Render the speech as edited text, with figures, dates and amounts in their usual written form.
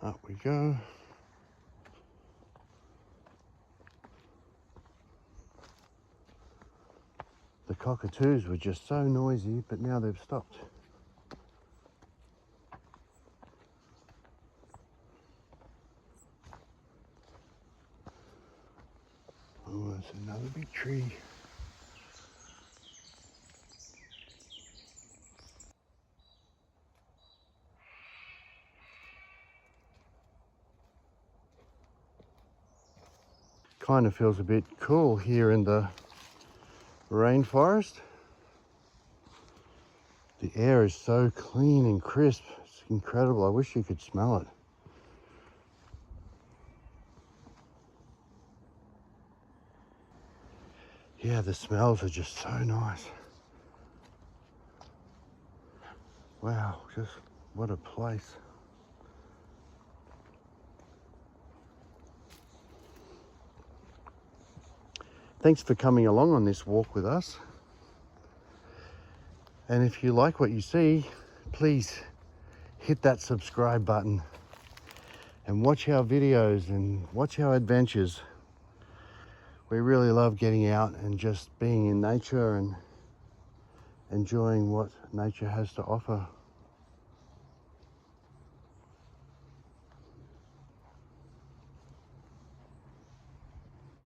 Up we go. The cockatoos were just so noisy, but now they've stopped. Oh, there's another big tree. Kind of feels a bit cool here in the rainforest. The air is so clean and crisp. It's incredible. I wish you could smell it. Yeah, the smells are just so nice. Wow, just what a place. Thanks for coming along on this walk with us. And if you like what you see, please hit that subscribe button and watch our videos and watch our adventures. We really love getting out and just being in nature and enjoying what nature has to offer.